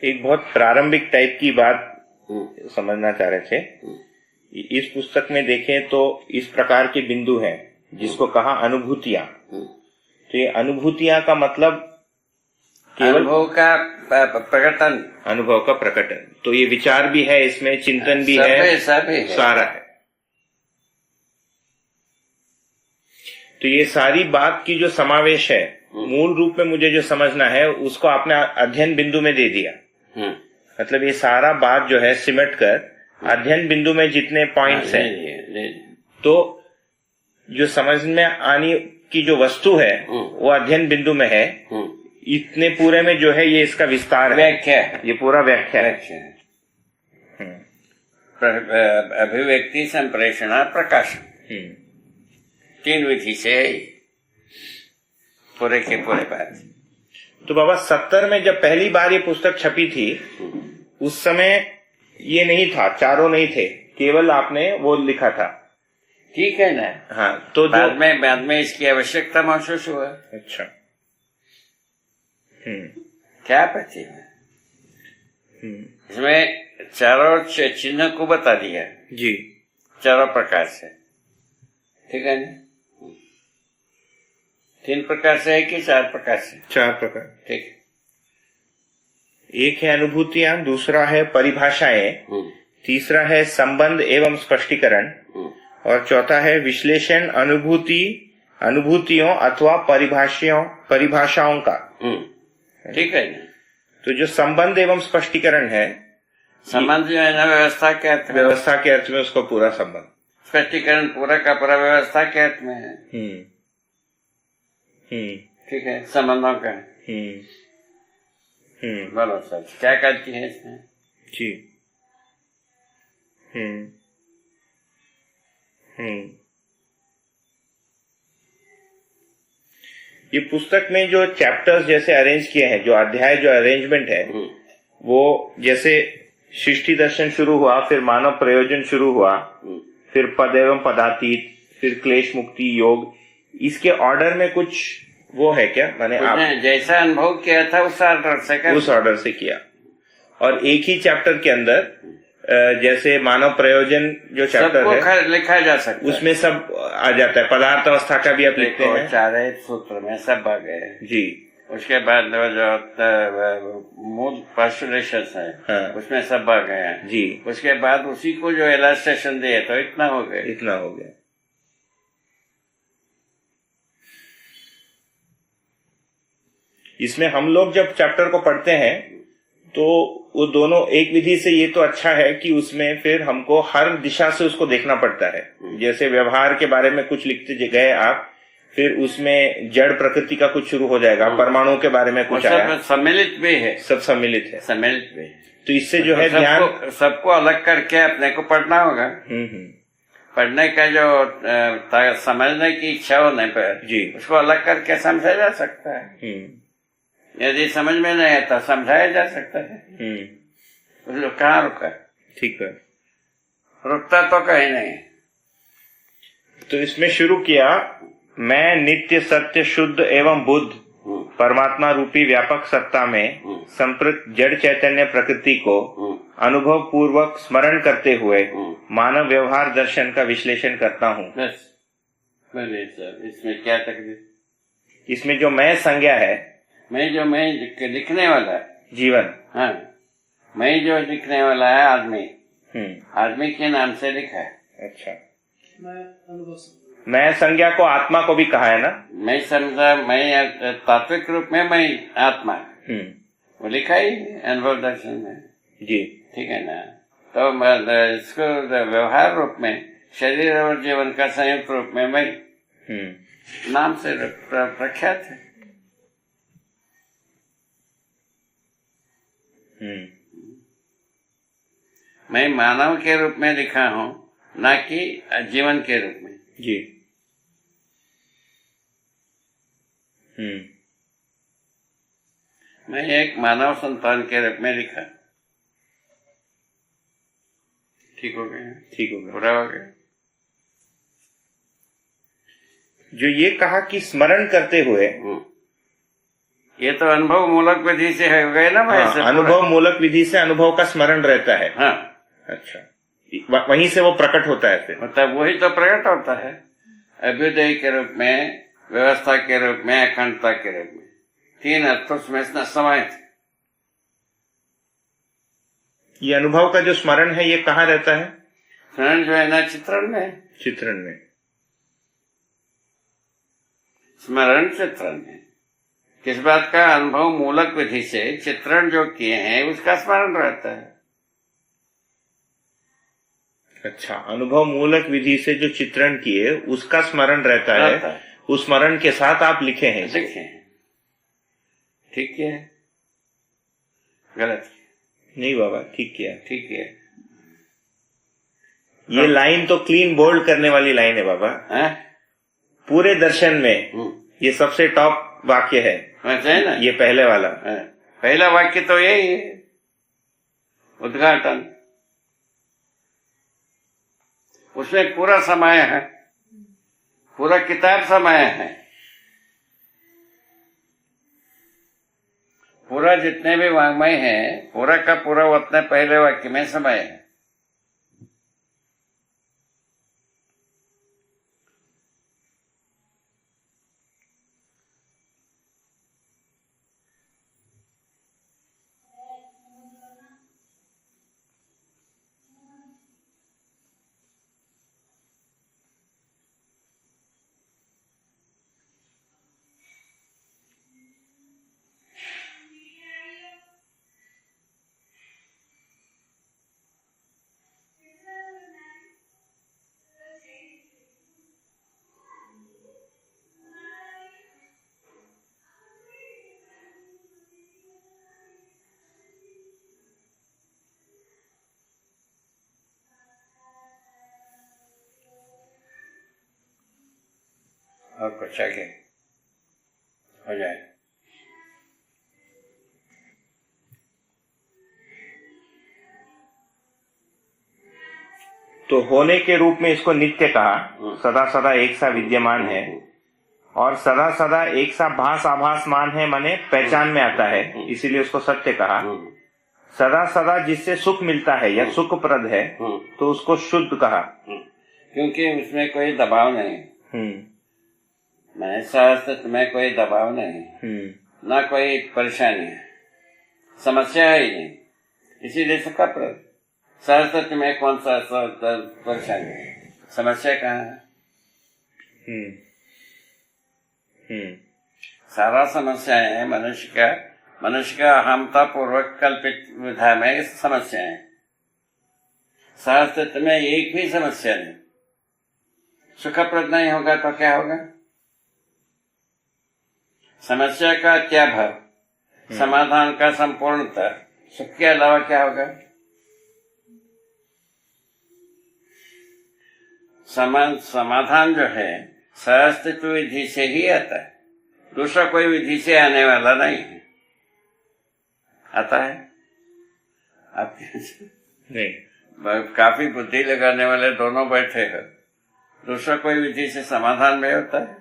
एक बहुत प्रारंभिक टाइप की बात समझना चाह रहे थे। इस पुस्तक में देखें तो इस प्रकार के बिंदु हैं जिसको कहा अनुभूतियां। तो ये अनुभूतियां का मतलब केवल अनुभव का प्रकटन। तो ये विचार भी है, इसमें चिंतन भी है, सारा है। तो ये सारी बात की जो समावेश है, मूल रूप में मुझे जो समझना है उसको आपने अध्ययन बिंदु में दे दिया। मतलब ये सारा बात जो है सिमट कर अध्ययन बिंदु में जितने पॉइंट्स हैं, तो जो समझ में आने की जो वस्तु है वो अध्ययन बिंदु में है। इतने पूरे में जो है ये इसका विस्तार है, व्याख्या है, ये पूरा व्याख्या है। अभिव्यक्ति, संप्रेषण, प्रकाशन, 3 विधि से पूरे के पूरे बात। तो बाबा 70 में जब पहली बार ये पुस्तक छपी थी उस समय ये नहीं था, चारों नहीं थे, केवल आपने वो लिखा था। ठीक है ना। हाँ, तो बाद में इसकी आवश्यकता महसूस हुआ। अच्छा। क्या पति है इसमें चारों चिन्ह को बता दिया जी, चारों प्रकार से। ठीक है ना। 3 प्रकार से है कि 4 प्रकार से? 4 प्रकार। ठीक है। एक है अनुभूतियां, दूसरा है परिभाषाएं, तीसरा है संबंध एवं स्पष्टीकरण, और चौथा है विश्लेषण अनुभूतियों अथवा परिभाषाओं का। ठीक है। तो जो संबंध एवं स्पष्टीकरण है, संबंध जो है ना व्यवस्था के अर्थ में, व्यवस्था के अर्थ में उसको पूरा संबंध। स्पष्टीकरण पूरा का पूरा व्यवस्था के अर्थ में है। ठीक है। संबंधों का बोलो सर, क्या करती है इसमें? जी। ये पुस्तक में जो चैप्टर्स जैसे अरेंज किए हैं, जो अध्याय, जो अरेंजमेंट है, वो जैसे सृष्टि दर्शन शुरू हुआ, फिर मानव प्रयोजन शुरू हुआ, फिर पद एवं पदातीत, फिर क्लेश मुक्ति योग, इसके ऑर्डर में कुछ वो है क्या? मैंने आप जैसा अनुभव किया था उस ऑर्डर से किया। और एक ही चैप्टर के अंदर जैसे मानव प्रयोजन जो चैप्टर है लिखा जा सकता है, उसमें सब आ जाता है। पदार्थ अवस्था का भी आप लिखते हैं, 4 सूत्र में सब आ गए जी। उसके बाद जो मूल पोस्टुलेशन है, हाँ, उसमें सब आ गए हैं जी। उसके बाद उसी को जो इलस्ट्रेशन दिए तो इतना हो गया। इसमें हम लोग जब चैप्टर को पढ़ते हैं तो वो दोनों एक विधि से ये तो अच्छा है कि उसमें फिर हमको हर दिशा से उसको देखना पड़ता है। जैसे व्यवहार के बारे में कुछ लिखते गए आप, फिर उसमें जड़ प्रकृति का कुछ शुरू हो जाएगा, परमाणुओं के बारे में कुछ आया, सम्मिलित भी है, सब सम्मिलित है। तो इससे जो है ध्यान सबको अलग करके अपने को पढ़ना होगा। पढ़ने का जो समझने की इच्छा होने पर जी उसको अलग करके समझा जा सकता है। यदि समझ में नहीं आता समझाया जा सकता है। उसको कहाँ रुका? ठीक है, रुकता तो कहीं नहीं। तो इसमें शुरू किया, मैं नित्य सत्य शुद्ध एवं बुद्ध परमात्मा रूपी व्यापक सत्ता में संप्रत जड़ चैतन्य प्रकृति को अनुभव पूर्वक स्मरण करते हुए मानव व्यवहार दर्शन का विश्लेषण करता हूँ। इसमें क्या तकलीफ? इसमें जो मैं संज्ञा है, मैं लिखने वाला जीवन, हाँ, मैं जो लिखने वाला है आदमी के नाम से लिखा है। अच्छा। मैं संज्ञा को आत्मा को भी कहा है ना? मैं समझा, मैं तात्विक रूप में मैं आत्मा, वो लिखा ही अनुभव दर्शन में जी। ठीक है ना। तो इसको व्यवहार रूप में शरीर और जीवन का संयुक्त रूप में मैं नाम से प्रख्यात है। मैं मानव के रूप में लिखा हूँ, ना कि जीवन के रूप में जी। मैं एक मानव संतान के रूप में लिखा। ठीक हो गया, पूरा हो गया। जो ये कहा कि स्मरण करते हुए, ये तो अनुभव मूलक विधि से हो गए ना भाई। हाँ, अनुभव मूलक विधि से अनुभव का स्मरण रहता है। हाँ, अच्छा, वहीं से वो प्रकट होता है फिर। मतलब वही तो प्रकट होता है अभ्युदय के रूप में, व्यवस्था के रूप में, अखंडता के रूप में। 3 अर्थ उसमें समाये थे। ये अनुभव का जो स्मरण है ये कहाँ रहता है? स्मरण जो है ना चित्रण में। चित्रण में। स्मरण चित्रण में किस बात का? अनुभव मूलक विधि से चित्रण जो किए हैं उसका स्मरण रहता है। अच्छा, अनुभव मूलक विधि से जो चित्रण किए उसका स्मरण रहता है। उस स्मरण के साथ आप लिखे हैं। लिखे हैं। ठीक है, गलत? नहीं बाबा, ठीक किया। ठीक है। ये लाइन तो क्लीन बोल्ड करने वाली लाइन है बाबा। पूरे दर्शन में ये सबसे टॉप वाक्य है। है ना? ये पहले वाला। पहला वाक्य तो यही है, उद्घाटन। उसमें पूरा समाया है, पूरा किताब समाया है। पूरा जितने भी वाङ्मय हैं पूरा का पूरा उतने पहले वाक्य में समाया है। और कुछ आगे हो जाए। तो होने के रूप में इसको नित्य कहा, सदा सदा एक सा विद्यमान है। और सदा सदा एक सा भास आभासमान है, माने पहचान में आता है, इसीलिए उसको सत्य कहा। सदा सदा जिससे सुख मिलता है या सुखप्रद है तो उसको शुद्ध कहा, क्योंकि उसमें कोई दबाव नहीं। मैं सहस्त्र में कोई दबाव नहीं, ना कोई परेशानी है, समस्या है ही नहीं, इसीलिए सुखप्रद। सहस्त्र में कौन सा परेशानी है, समस्या कहाँ है? सारा समस्या है मनुष्य का अहमता पूर्वक कल्पित विधा में समस्या है। सहस्त्र में एक भी समस्या नहीं। सुखप्रद नहीं होगा तो क्या होगा? समस्या का अत्याभाव, समाधान का संपूर्णता, सुख के अलावा क्या होगा? समाधान जो है सहस्तित्व विधि से ही आता है, दूसरा कोई विधि से आने वाला नहीं है। आता है आपके नहीं? काफी बुद्धि लगाने वाले दोनों बैठे हैं, दूसरा कोई विधि से समाधान में होता है?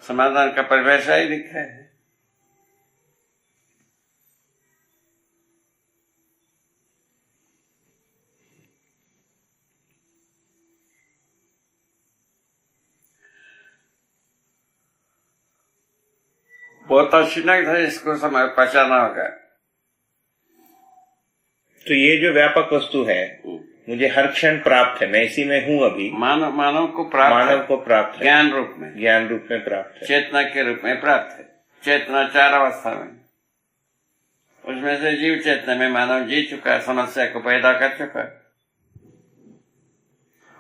समाधान का परिभाषा ही लिखा है। बहुत अच्छी नहीं था, इसको समय पहचाना होगा। तो ये जो व्यापक वस्तु है मुझे हर क्षण प्राप्त है, मैं इसी में हूँ अभी। मानव को प्राप्त है, ज्ञान रूप में प्राप्त है, चेतना के रूप में प्राप्त है। चेतना 4 अवस्था में, उसमें से जीव चेतना में मानव जी चुका, समस्या को पैदा कर चुका।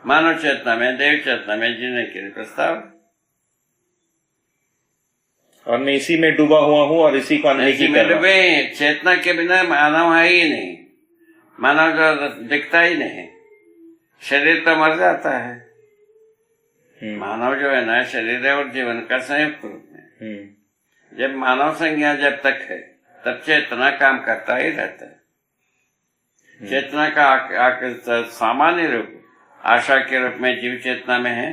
मानव चेतना में, देव चेतना में जीने के लिए प्रस्ताव, और मैं इसी में डूबा हुआ हूँ और इसी को अनदेखी कर रहा हूं। चेतना के बिना मानव है ही नहीं, मानव जो दिखता ही नहीं, शरीर तो मर जाता है। मानव जो है ना, शरीर और जीवन का संयुक्त रूप में। जब मानव संज्ञा जब तक है तब चेतना काम करता ही रहता है। चेतना का सामान्य रूप आशा के रूप में जीव चेतना में है,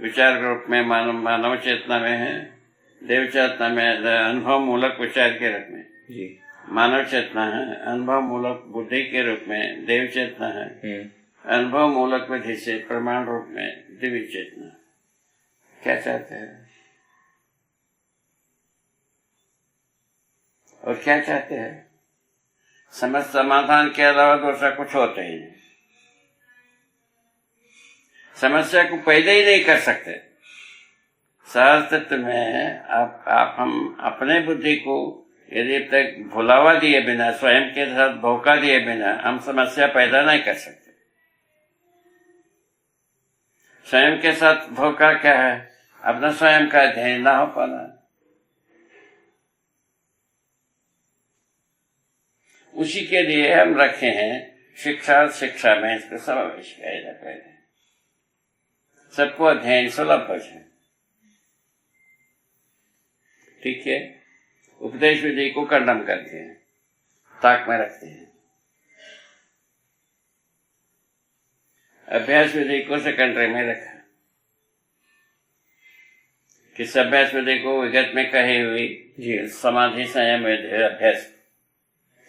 विचार रूप में, मानव चेतना में है, देव चेतना में अनुभव मूलक विचार के रूप में जी, मानव चेतना है, अनुभव मूलक बुद्धि के रूप में देव चेतना है, अनुभव मूलक विधि से प्रमाण रूप में दिव्य चेतना। क्या चाहते हैं और क्या चाहते हैं? समझ समाधान के अलावा दूसरा कुछ होता ही नहीं। समस्या को पैदा ही नहीं कर सकते। सहज तत्व में हम अपने बुद्धि को यदि तक भुलावा दिए बिना, स्वयं के साथ धोखा दिए बिना हम समस्या पैदा नहीं कर सकते। स्वयं के साथ धोखा क्या है? अपना स्वयं का अध्ययन ना हो पाना। उसी के लिए हम रखे हैं शिक्षा में इसको समावेश किया जाता है। सबको अध्ययन सुलभ हो जाए, ठीक है। उपदेश विधि को कंडम करते हैं, ताक में रखते हैं। अभ्यास विधि को सेकेंडरी में रखा। किस अभ्यास विधि को विगत में कही हुई समाधि संयम अभ्यास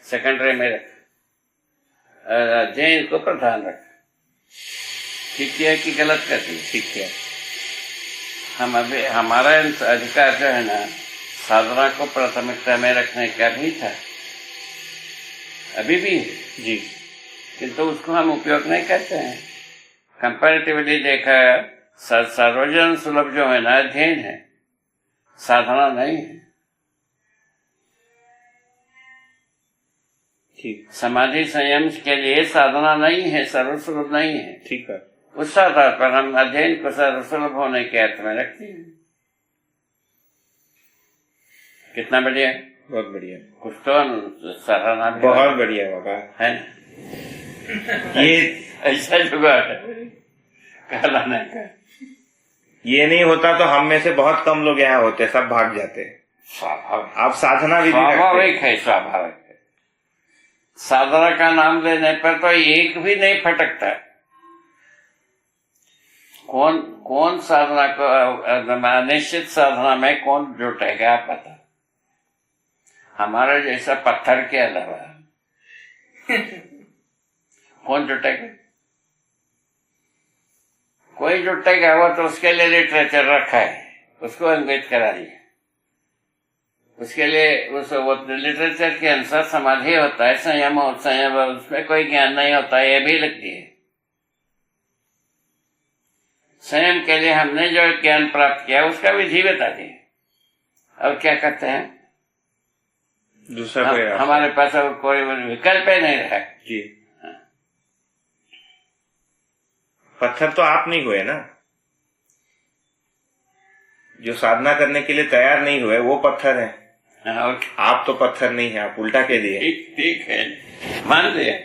सेकेंडरी में रखा, अध्ययन को प्रधान रखा। ठीक है कि गलत करती? ठीक है। हम अभी हमारा अधिकार जो है ना, साधना को प्राथमिकता में रखने का भी था, अभी भी है जी, किंतु उसको हम उपयोग नहीं करते हैं। कंपैरेटिवली देखा, सर्वजन सुलभ जो है ना, अध्ययन है, साधना नहीं है। ठीक, समाधि संयम के लिए साधना नहीं है, सर्वसुलभ नहीं है। ठीक है। उस आधार पर हम अध्ययन को सर्वसुलभ होने के अर्थ में रखते हैं। कितना बढ़िया, बहुत बढ़िया। कुछ तो सराहना भी बहुत बढ़िया बाबा है। ये ऐसा जुगाड़ है कहलाने का। ये नहीं होता तो हम में से बहुत कम लोग यहाँ होते, सब भाग जाते। स्वाभाविक, आप साधना विधि स्वाभाविक है, स्वाभाविक है। साधना का नाम लेने पर तो एक भी नहीं फटकता। कौन साधना को, निश्चित साधना में कौन जुटेगा आप बता। हमारा जैसा पत्थर के अलावा कौन जुटेगा? कोई जुटेगा वो तो उसके लिए लिटरेचर रखा है, उसको अंकित करा दिया। उसके लिए वो लिटरेचर के अनुसार समाधि होता है, संयम उसमें कोई ज्ञान नहीं होता, ये भी लगती है। संयम के लिए हमने जो ज्ञान प्राप्त किया उसका विधि बता दी। और क्या करते हैं? दूसरा हमारे पास और कोई विकल्प ही नहीं रहा जी। पत्थर तो आप नहीं हुए ना, जो साधना करने के लिए तैयार नहीं हुए वो पत्थर है। आप तो पत्थर नहीं है, आप उल्टा कह दिए। ठीक है, मान लिया।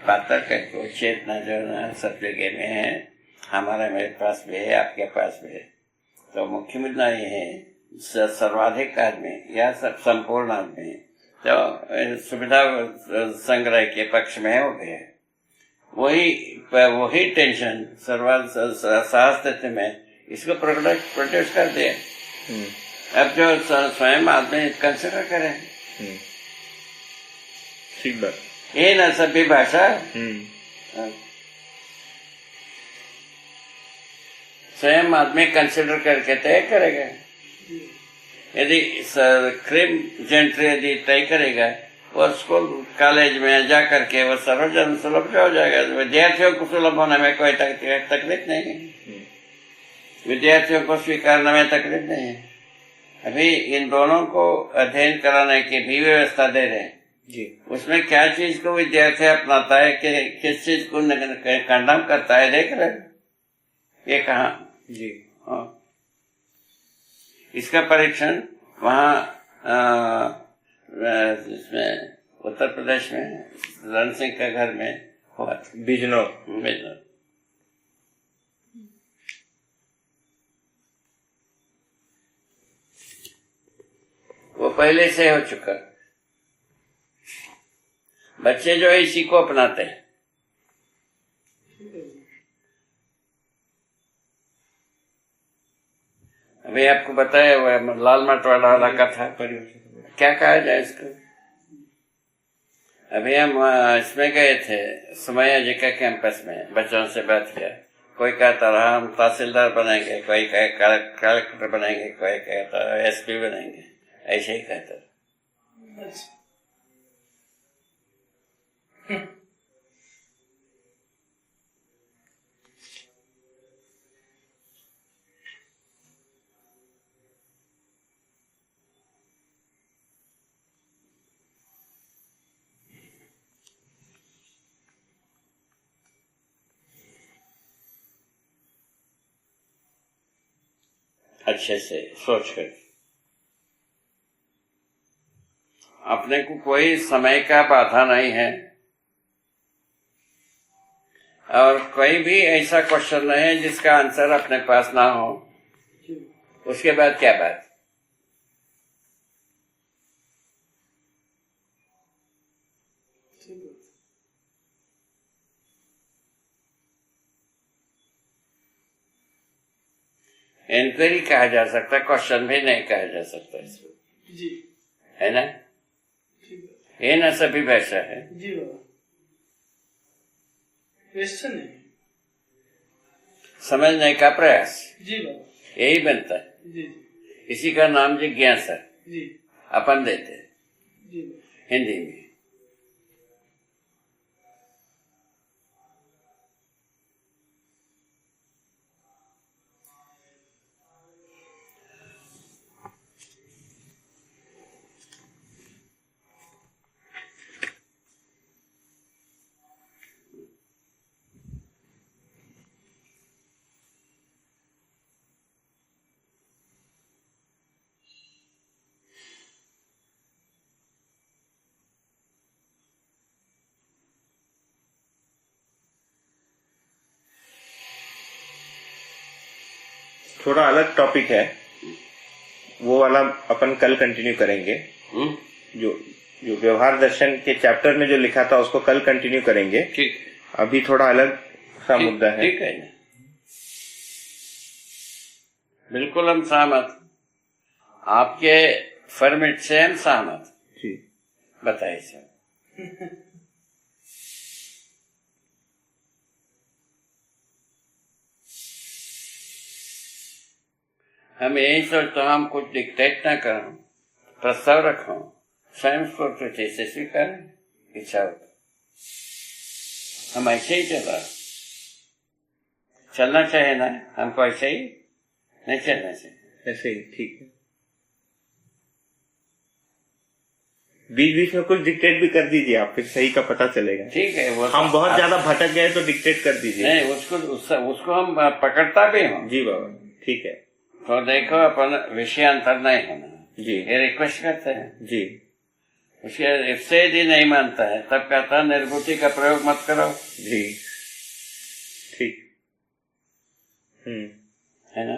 पत्थर का चेतना जो ना सब जगह में है, हमारे मेरे पास भी है, आपके पास भी है। तो मुख्य मुद्दा ये है, सर्वाधिक आदमी या सब संपूर्ण आदमी तो सुविधा संग्रह के पक्ष में हो गए। वही टेंशन सहस्तित्व में इसको प्रोड्यूस कर दिया। अब जो स्वयं आदमी कंसिडर करें, ठीक बात। ये न सभी भाषा स्वयं आदमी कंसिडर करके तय करेगा। यदि क्रीम जेंट्री यदि तय करेगा, वो स्कूल कॉलेज में जा करके वो सर्वजन सुलभ हो जाएगा। विद्यार्थियों को सुलभ होने में कोई तकलीफ नहीं है, विद्यार्थियों को स्वीकारने में तकलीफ नहीं है। अभी इन दोनों को अध्ययन कराने की भी व्यवस्था दे रहे हैं जी। उसमें क्या चीज को विद्यार्थी अपनाता है, कि किस चीज को कंडम करता है, देख रहे ये कहा जी। इसका परीक्षण वहाँ इसमें उत्तर प्रदेश में रण सिंह के घर में हुआ था, बिजनौर। वो पहले से हो चुका। बच्चे जो है इसी को अपनाते हैं। अभी आपको बताया हुआ है लाल मटवाड़ा वाला कथा, क्या कहा जाए इसको। अभी हम इसमें गए थे सुमैया जी के कैंपस में, बच्चों से बात किया। कोई कहता रहा हम तहसीलदार बनेंगे, कोई कलेक्टर बनेंगे, कोई कहता एसपी बनेंगे, ऐसे ही कहता। अच्छे से सोच कर, अपने को कोई समय का बाधा नहीं है और कोई भी ऐसा क्वेश्चन नहीं है जिसका आंसर अपने पास ना हो। उसके बाद क्या बात। इंक्वायरी कहा जा सकता, क्वेश्चन भी नहीं कहा जा सकता इसको, जी है ना। ये ना सभी भाषा है जी बाबा, क्वेश्चन है समझने का प्रयास, जी बाबा, यही बनता है। जी इसी का नाम जिज्ञासा जी अपन देते हैं जी बाबा। हिंदी में। थोड़ा अलग टॉपिक है, वो वाला अपन कल कंटिन्यू करेंगे। जो जो व्यवहार दर्शन के चैप्टर में जो लिखा था उसको कल कंटिन्यू करेंगे। ठीक, अभी थोड़ा अलग सा मुद्दा है। ठीक है, बिल्कुल हम सहमत, आपके फॉर्मेट से हम सहमत। जी बताइए सर। हम यही सोचते हम कुछ डिक्टेट ना करें, प्रस्ताव रखो, स्वयं स्फूर्ति से स्वीकार इच्छा हो। हम ऐसे ही चलना चाहिए ना, हमको ऐसे ही नहीं चलना चाहिए। ऐसे ही ठीक है। बीच बीच में कुछ डिक्टेट भी कर दीजिए आप, फिर सही का पता चलेगा। ठीक है, वो हम बहुत ज्यादा भटक गए तो डिक्टेट कर दीजिए। नहीं, उसको हम पकड़ता भी हूँ। जी बाबा, ठीक है। तो देखो अपन विषयांतर नहीं होना, जी ये रिक्वेस्ट करते हैं। जी उसके इससे यदि नहीं मानता है तब कहता है निर्भूति का प्रयोग मत करो। जी ठीक। है ना।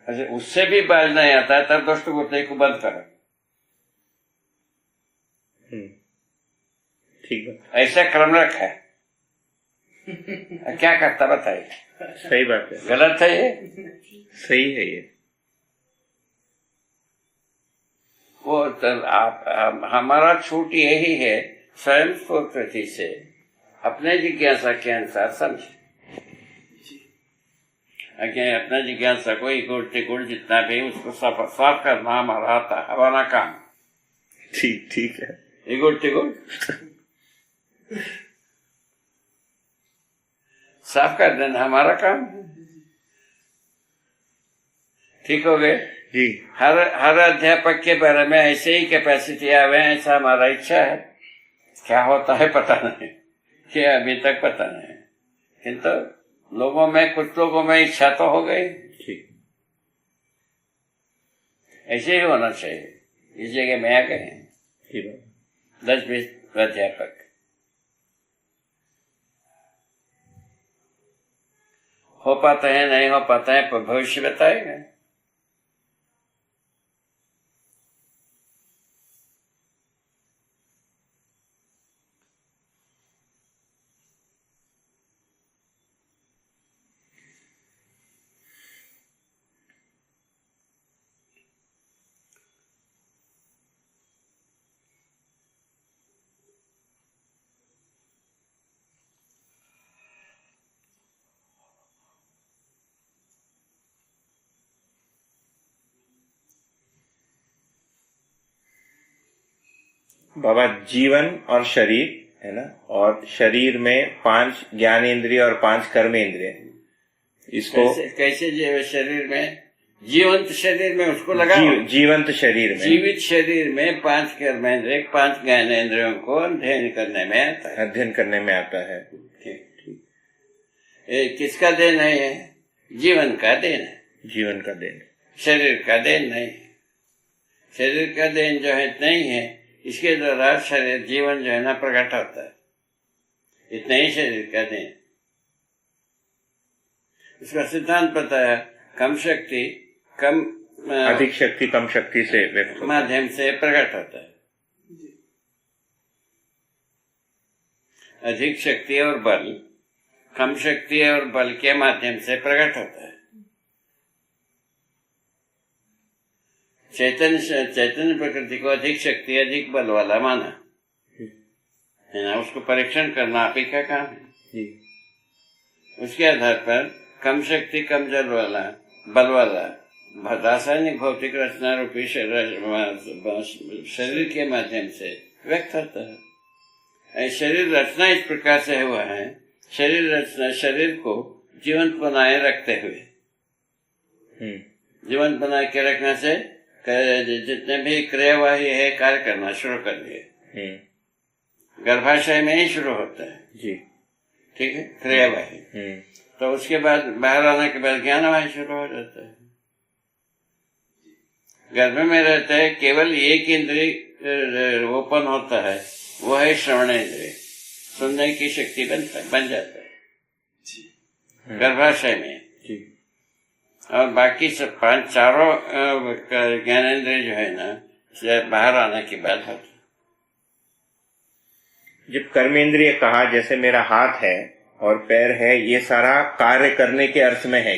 अच्छा, उससे भी बाज नहीं आता है तब दोस्तों बुद्धि को बंद करो। ठीक है, ऐसा क्रम रखा है। क्या करता बताइए। सही बात है। गलत है ये। सही है ये। वो हमारा छूट यही है, स्वयं स्फूर्ति से अपने जिज्ञासा के अनुसार समझे। अपने जिज्ञासा को गुड़ जितना भी उसको साफ करना हमारा आता है, हमारा काम। ठीक है। गुड़ साफ कर देना हमारा काम। ठीक हो गए जी। हर अध्यापक के बारे में ऐसे ही कैपेसिटी आवे, ऐसा हमारा इच्छा है। क्या होता है पता नहीं, कि अभी तक पता नहीं, किंतु लोगों में कुछ लोगों में इच्छा तो हो गई। ठीक, ऐसे ही होना चाहिए। इस जगह में आ गए 10-20 अध्यापक, हो पाते हैं नहीं हो पाते हैं पर भविष्य बताएगा। बाबा जीवन और शरीर है ना, और शरीर में 5 ज्ञानेंद्रिय और 5 कर्मेंद्रिय, इसको कैसे शरीर में, जीवंत शरीर में उसको लगा, जीवंत शरीर में, जीवित शरीर में 5 कर्मेंद्रिय 5 ज्ञानेंद्रियों को अध्ययन करने में आता है। अध्ययन करने में आता है। किसका देन है ये? जीवन का देन है। जीवन का देन, शरीर का देन नहीं। शरीर का देन जो है नहीं है, इसके द्वारा शरीर जीवन जो है ना प्रकट होता है, इतना ही शरीर का देन। इसका सिद्धांत बताया, कम शक्ति कम अधिक शक्ति कम शक्ति से व्यक्त माध्यम से प्रकट होता है। अधिक शक्ति और बल कम शक्ति और बल के माध्यम से प्रकट होता है। चैतन्य प्रकृति को अधिक शक्ति अधिक बल वाला माना है ना, उसको परीक्षण करना आप ही का काम है। उसके आधार पर कम शक्ति कम जल वाला बल वाला रासायनिक भौतिक रचना रूपी शरीर के माध्यम से व्यक्त होता है। शरीर रचना इस प्रकार से हुआ है, शरीर रचना शरीर को जीवंत बनाए रखते हुए, जीवंत बना के रखने से जितने भी क्रियावाही है कार्य करना शुरू कर दिए। गर्भाशय में ही शुरू होता है जी, ठीक है, क्रियावाही। तो उसके बाद बाहर आने के बाद ज्ञानवाही शुरू हो जाता है। गर्भ में रहता है, केवल एक इंद्रिय ओपन होता है, वो है श्रवण इंद्रिय, सुनने की शक्ति बन जाता है गर्भाशय में। और बाकी सब 5 चारों ज्ञानेंद्रिय जो है ना बाहर आने के बाद होता है। जब कर्मेंद्रिय कहा, जैसे मेरा हाथ है और पैर है, ये सारा कार्य करने के अर्थ में है।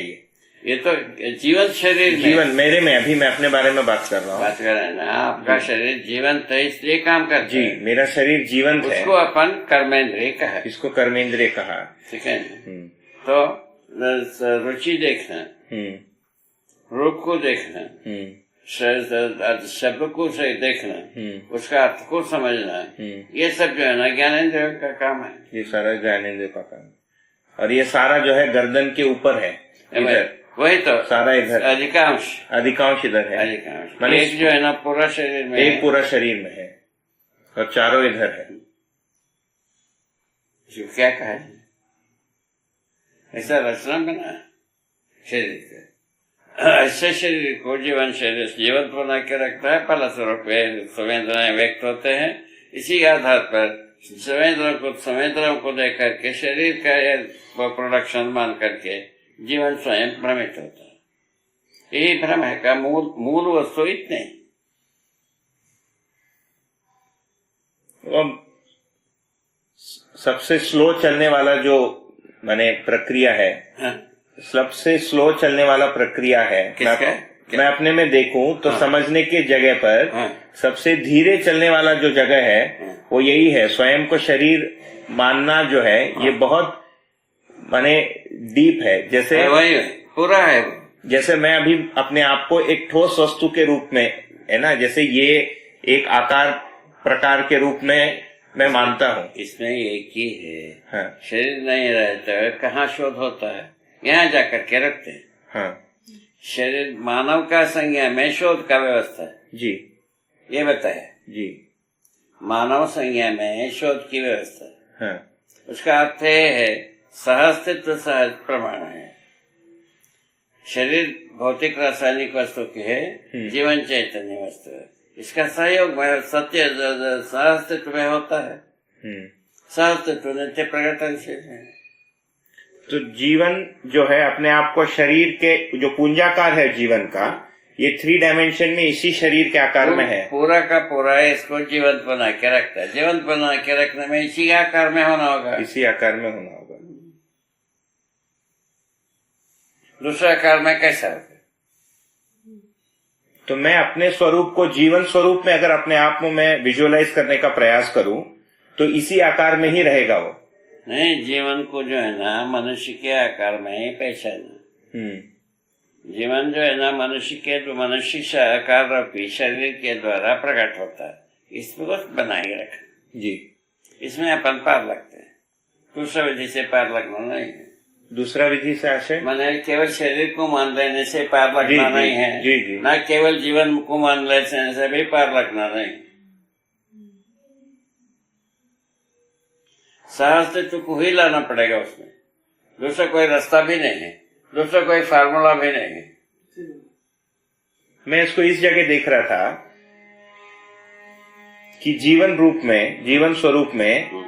ये तो जीवन शरीर जीवन मेरे में, अभी मैं अपने बारे में बात कर रहा हूँ। बात कर रहे हैं ना, आपका शरीर जीवंत है इसलिए काम करता जी है। मेरा शरीर जीवंत है, उसको अपन कर्मेंद्रिय कहा, इसको कर्मेंद्रिय कहा, ठीक है। तो रुचि देखना, रूप को देखना, शब्द को से देखना, उसका अर्थ को समझना, ये सब जो है ना ज्ञानेंद्रियों का काम है। ये सारा ज्ञानेंद्रिय का काम है। और ये सारा जो है गर्दन के ऊपर है, इधर वही तो सारा इधर, अधिकांश इधर है। अधिकांश एक जो है ना पूरा शरीर में, एक पूरा शरीर में है और चारों इधर है। जो क्या कहा है, ऐसा रचना बना शरीर का। ऐसे शरीर को जीवन शरीर जीवंत बना के रखता है, फलस्वरूप संवेदनाएं व्यक्त होते हैं। इसी आधार पर संवेदनाओं को देख करके शरीर का प्रोडक्शन मान करके जीवन स्वयं भ्रमित होता है। यही भ्रम है का मूल वस्तु इतने। सबसे स्लो चलने वाला जो माने प्रक्रिया है, सबसे स्लो चलने वाला प्रक्रिया है, मैं अपने में देखूं तो समझने के जगह पर सबसे धीरे चलने वाला जो जगह है वो यही है। स्वयं को शरीर मानना जो है ये बहुत माने डीप है। जैसे वही पूरा है, जैसे मैं अभी अपने आप को एक ठोस वस्तु के रूप में है ना, जैसे ये एक आकार प्रकार के रूप में मैं मानता हूँ। इसमें एक ही है, शरीर नहीं रहता है, कहाँ शोध होता है, यहाँ जाकर के रखते हैं। शरीर मानव का संज्ञा में शोध का व्यवस्था है जी, ये बताया जी। मानव संज्ञा में शोध की व्यवस्था है। हाँ। उसका अर्थ है सहअस्तित्व सहज प्रमाण है। शरीर भौतिक रासायनिक वस्तु की है, जीवन चैतन्य वस्तु है। इसका सहयोग में सत्य सहअस्तित्व में होता है। सहअस्तित्व नित्य प्रकटनशील है। तो जीवन जो है अपने आप को शरीर के जो पुंजाकार है जीवन का, ये 3 डायमेंशन में इसी शरीर के आकार में है। पूरा का पूरा इसको जीवंत बना के रखता है। जीवंत बना के रखने में इसी आकार में होना होगा, इसी आकार में होना होगा। दूसरा आकार में कैसा होगा? तो मैं अपने स्वरूप को जीवन स्वरूप में अगर अपने आप में मैं विजुअलाइज करने का प्रयास करूं तो इसी आकार में ही रहेगा वो। नहीं, जीवन को जो है ना मनुष्य के आकार में ही पहचाना। जीवन जो है ना मनुष्य के जो मनुष्य आकार रूपी शरीर के द्वारा प्रकट होता है। इसमें कुछ बनाए रख जी। इसमें अपन पार लगते हैं, दूसरा विधि से पार लगना नहीं है। दूसरा विधि से आशय मैंने केवल शरीर को मान लेने से पार लगना जी, नहीं है, जी, जी। ना केवल जीवन को मान लेने से भी पार लगना नहीं। सहअस्तित्व को ही लाना पड़ेगा उसमें, दूसरा कोई रास्ता भी नहीं है, दूसरा कोई फार्मूला भी नहीं है। मैं इसको इस जगह देख रहा था कि जीवन रूप में, जीवन स्वरूप में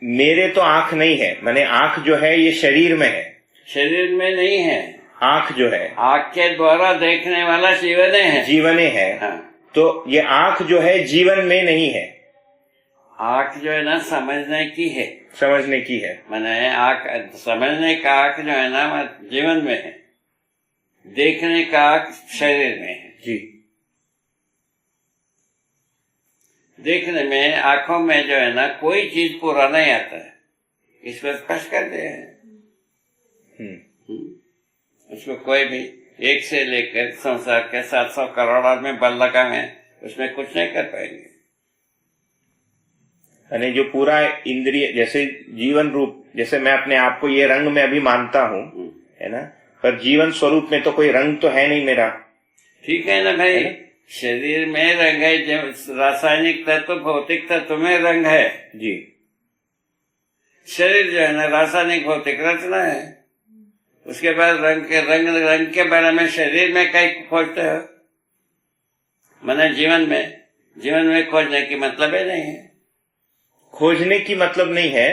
मेरे तो आंख नहीं है, माने आंख जो है ये शरीर में है, शरीर में नहीं है। आंख जो है आंख के द्वारा देखने वाला जीवन है, जीवने है। हाँ। तो ये आंख जो है जीवन में नहीं है, आंख जो है ना समझने की है, समझने की है। मैंने आंख समझने का आंख जो है ना जीवन में है, देखने का आंख शरीर में है। जी। देखने में आंखों में जो है ना कोई चीज पूरा नहीं आता है, इसको स्पष्ट कर दिया है। उसको कोई भी एक से लेकर संसार के 700 करोड़ आदमी बल लगाए, उसमें कुछ नहीं कर पाएंगे। यानी जो पूरा इंद्रिय, जैसे जीवन रूप, जैसे मैं अपने आप को ये रंग में अभी मानता हूँ, है ना, पर जीवन स्वरूप में तो कोई रंग तो है नहीं मेरा। ठीक है ना भाई, शरीर में रंग है, रासायनिक तत्व भौतिक तत्व में रंग है जी। शरीर जो है ना रासायनिक भौतिक रचना है। उसके बाद रंग के बारे में शरीर में कई खोजते हो, मैंने जीवन में खोजने की मतलब ही नहीं है, खोजने की मतलब नहीं है,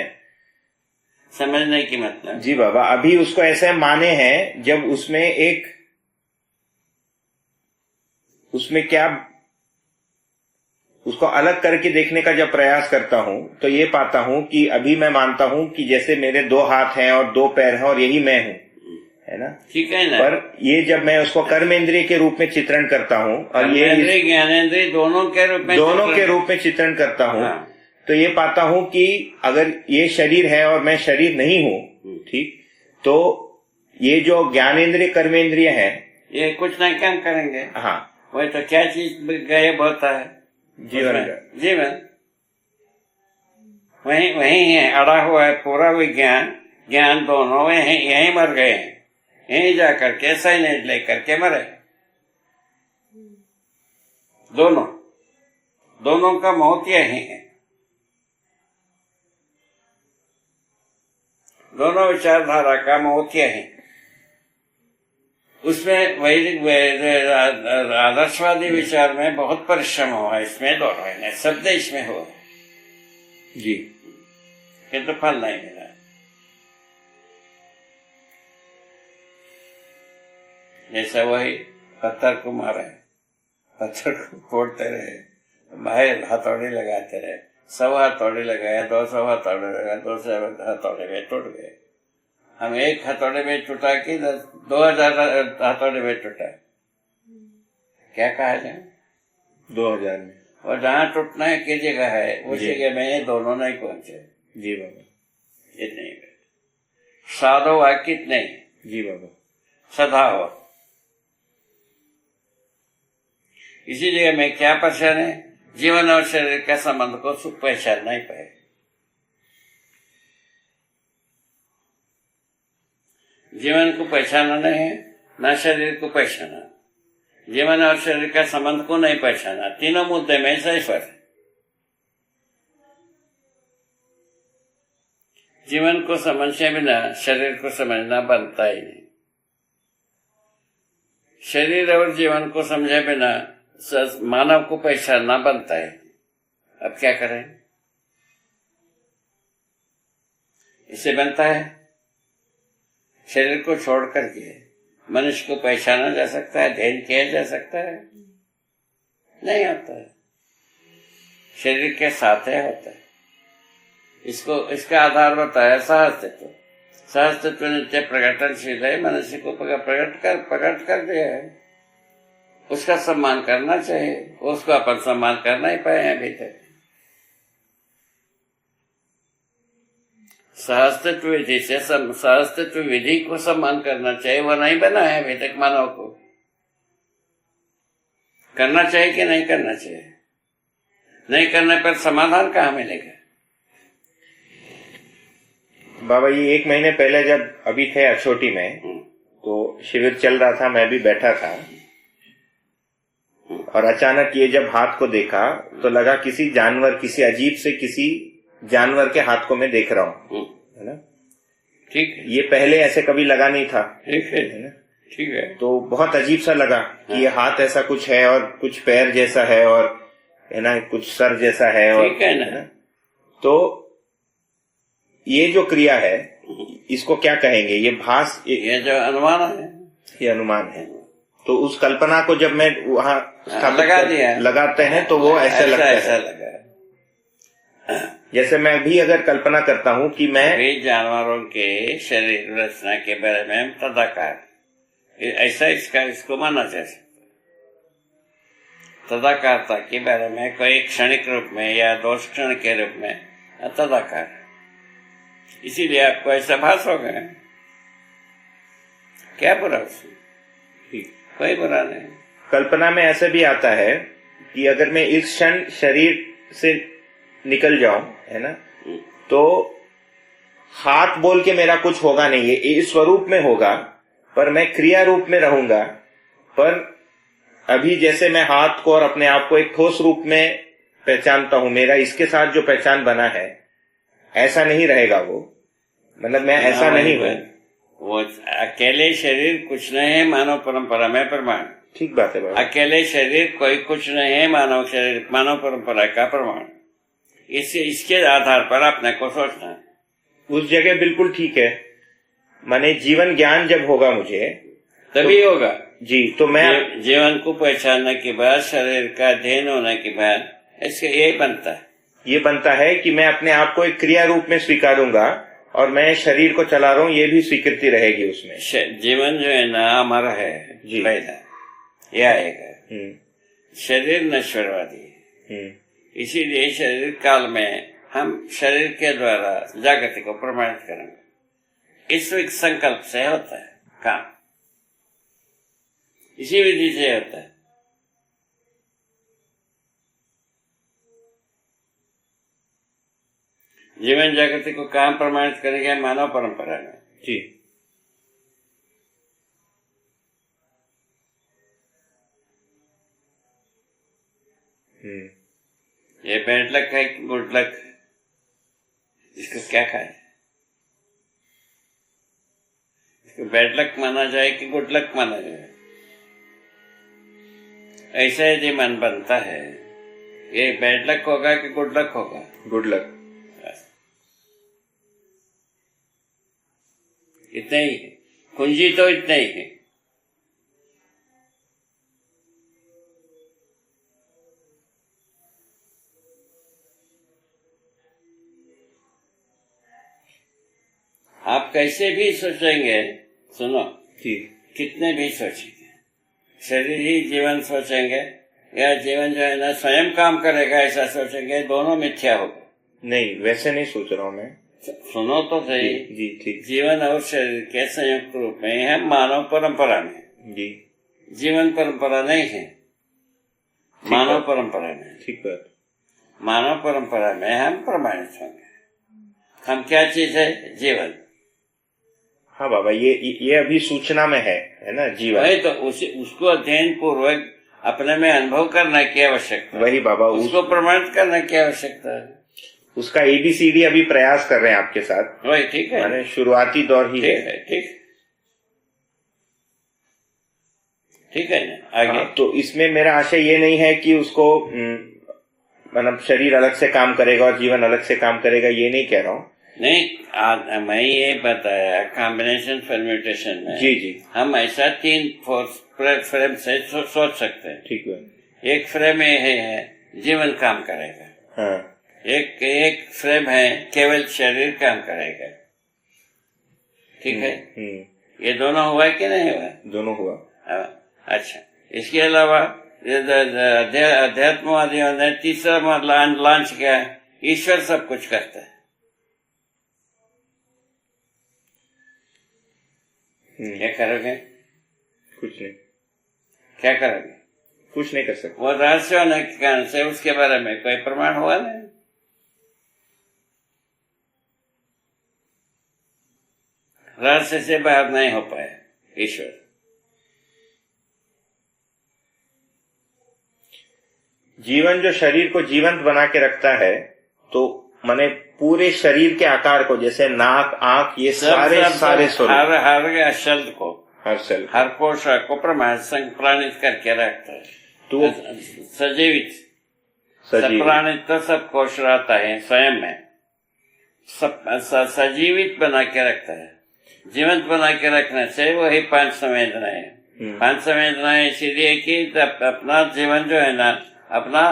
समझने की मतलब। जी बाबा, अभी उसको ऐसे माने हैं जब उसमें क्या, उसको अलग करके देखने का जब प्रयास करता हूं तो ये पाता हूं कि अभी मैं मानता हूं कि जैसे मेरे 2 हाथ हैं और 2 पैर हैं और यही मैं हूं, है ना। ठीक है ना। पर ये जब मैं उसको कर्मेंद्रिय के रूप में चित्रण करता हूं और ये ज्ञानेंद्रिय दोनों के रूप में चित्रण करता हूं, हाँ। तो ये पाता हूं कि अगर ये शरीर है और मैं शरीर नहीं हूं, ठीक, तो ये जो ज्ञानेंद्रिय कर्मेंद्रिय है ये कुछ नहीं काम करेंगे। हाँ, वही तो क्या चीज गायब होता है, जीवन वही है, अड़ा हुआ है पूरा विज्ञान ज्ञान दोनों यही मर गए हैं, यही जाकर के साइनेज लेकर के मरे। दोनों का मौत यही है, दोनों विचारधारा का मौत यही। उसमें वैदिक आदर्शवादी विचार में बहुत परिश्रम हुआ, इसमें दोनों है, सब देश में हुआ जी, किंतु फल नहीं मिला। जैसा वही पत्थर को मारे, पत्थर को फोड़ते रहे, बाहर हथौड़ी लगाते रहे, 100 हथौड़ी लगाया, 200 हथौड़ी लगाया, 200 हथौड़ी में टूट गए। हम एक हथौड़े में टूटा कि 2000 हथौड़े में टूटा, क्या कहा जाए 2000 में। और जहाँ टूटना की जगह है उस जगह में ये दोनों नहीं पहुंचे। जी बाबा, इतने साधो वाकित नहीं। जी बाबा, सदा हो। इसी जगह में क्या पहचान है, जीवन और शरीर का संबंध को सुख पहचान नहीं पाए। जीवन को पहचाना नहीं है, न शरीर को पहचाना, जीवन और शरीर का संबंध को नहीं पहचाना, तीनों मुद्दे में सही है। जीवन को समझने बिना शरीर को समझना बनता ही नहीं, शरीर और जीवन को समझे बिना मानव को पहचानना बनता है। अब क्या करें, इससे बनता है शरीर को छोड़ करके मनुष्य को पहचाना जा सकता है, ध्यान किया जा सकता है, नहीं होता है, शरीर के साथ है होता है। इसका आधार बताया सहअस्तित्व। सहअस्तित्व नित्य प्रकटनशील है, मनुष्य को प्रकट कर दिया है, उसका सम्मान करना चाहिए, उसको अपन सम्मान कर नहीं पाए अभी तक। सहअस्तित्व विधि से सहअस्तित्व विधि को सम्मान करना चाहिए, वो नहीं बना है अभी तक मानव को। करना चाहिए कि नहीं करना चाहिए, नहीं करने पर समाधान कहाँ मिलेगा? बाबा ये 1 महीने पहले जब अभी थे अछोटी में, तो शिविर चल रहा था, मैं भी बैठा था, और अचानक ये जब हाथ को देखा तो लगा किसी जानवर, किसी अजीब से किसी जानवर के हाथ को मैं देख रहा हूँ, है ना। ठीक है, ये पहले ऐसे कभी लगा नहीं था, ठीक है है ना। ठीक है। तो बहुत अजीब सा लगा कि ये हाथ ऐसा कुछ है और कुछ पैर जैसा है और, है ना, कुछ सर जैसा है, और ठीक है ना। तो ये जो क्रिया है इसको क्या कहेंगे? ये भास, ये जो अनुमान है, ये अनुमान है। तो उस कल्पना को जब मैं वहां लगा दिया, लगाते हैं तो वो ऐसा लगता ऐसा है। लगा। जैसे मैं भी अगर कल्पना करता हूँ कि मैं भी जानवरों के शरीर रचना के बारे में तदाकार, ऐसा इसको माना जा सकता। तदाकारता के बारे में कोई क्षणिक रूप में या 2 क्षण के रूप में तदाकार, इसीलिए आपको ऐसा भास हो गया। क्या बुरा उसमें? कोई बुरा नहीं। कल्पना में ऐसे भी आता है कि अगर मैं इस क्षण शरीर से निकल जाऊं, है ना, तो हाथ बोल के मेरा कुछ होगा नहीं, ये इस स्वरूप में होगा, पर मैं क्रिया रूप में रहूंगा। पर अभी जैसे मैं हाथ को और अपने आप को एक ठोस रूप में पहचानता हूं, मेरा इसके साथ जो पहचान बना है ऐसा नहीं रहेगा वो, मतलब मैं ऐसा नहीं हूं। वो अकेले शरीर कुछ नहीं है मानव परंपरा में प्रमाण। ठीक बात है बाबा। अकेले शरीर कोई कुछ नहीं है मानव शरीर, मानव परंपरा का प्रमाण। इसके आधार पर अपने को सोचना है। उस जगह बिल्कुल ठीक है, माने जीवन ज्ञान जब होगा मुझे तभी होगा जी। तो मैं जीवन को पहचानने के बाद, शरीर का अध्ययन होने के बाद इसका यही बनता है। ये बनता है कि मैं अपने आप को एक क्रिया रूप में स्वीकारूंगा और मैं शरीर को चला रहा हूँ, ये भी स्वीकृति रहेगी उसमें। जीवन जो है ना हमारा है जी, पहला, यह आएगा। शरीर नश्वरवादी है, इसीलिए शरीर काल में हम शरीर के द्वारा जागृति को प्रमाणित करेंगे। इस संकल्प से होता है काम, इसी विधि से होता है। जीवन जागृति को काम प्रमाणित करेंगे मानव परंपरा में जी। ये बैड लक है कि गुड लक? इसको क्या खाए? इसको बैड लक माना जाए कि गुड लक माना जाए? ऐसा यदि मन बनता है, ये बैड लक होगा कि गुड लक होगा? Good luck. इतना ही है, कुंजी तो इतना ही है। आप कैसे भी सोचेंगे, सुनो जी, कितने भी सोचेंगे, शरीर ही जीवन सोचेंगे या जीवन जो है ना स्वयं काम करेगा ऐसा सोचेंगे, दोनों मिथ्या होगा। नहीं वैसे नहीं सोच रहा हूँ मैं। सुनो तो सही। जी ठीक। जीवन और शरीर के संयुक्त रूप में है मानव परंपरा में। जी, जीवन परंपरा नहीं है, मानव परंपरा में। ठीक बात। मानव परंपरा में हम प्रमाणित होंगे। हम क्या चीज है? जीवन। हाँ बाबा, ये अभी सूचना में है ना जीवन। वही तो उसको अध्ययन पूर्वक अपने में अनुभव करने की आवश्यकता। वही बाबा, उसको प्रमाणित करने की आवश्यकता है। उसका ABCD अभी प्रयास कर रहे हैं आपके साथ। वही ठीक है, माने शुरुआती दौर ही है। ठीक है ना। आगे हाँ, तो इसमें मेरा आशय ये नहीं है कि उसको मतलब शरीर अलग से काम करेगा और जीवन अलग से काम करेगा, ये नहीं कह रहा हूँ। नहीं, मैं ये बताया कॉम्बिनेशन परम्यूटेशन में जी जी, हम ऐसा 3 फ्रेम से सोच सकते हैं। ठीक है। एक फ्रेम ये है जीवन काम करेगा, हाँ, एक फ्रेम है केवल शरीर काम करेगा। ठीक है, ये दोनों हुआ कि नहीं हुआ? दोनों हुआ। अच्छा, इसके अलावा अध्यात्मवादियों ने तीसरा लॉन्च किया, ईश्वर सब कुछ करता है। क्या करोगे? कुछ नहीं। क्या करोगे? कुछ नहीं कर सकते। वो रहस्य होने के कारण से उसके बारे में कोई प्रमाण हुआ नहीं। रहस्य से बाहर नहीं हो पाया ईश्वर। जीवन जो शरीर को जीवंत बना के रखता है, तो माने पूरे शरीर के आकार को, जैसे नाक, आंख, ये सारे स्वरूप, हर शब्द को, हर सेल, हर कोश को प्राणित करके रखता है। तो सजीवित प्राणित तो सब कोश रहता है स्वयं में, सब सजीवित बना के रखता है। जीवंत बना के रखने से वही 5 संवेदनाएं। 5 संवेदनाएं इसीलिए कि अपना जीवन जो है ना, अपना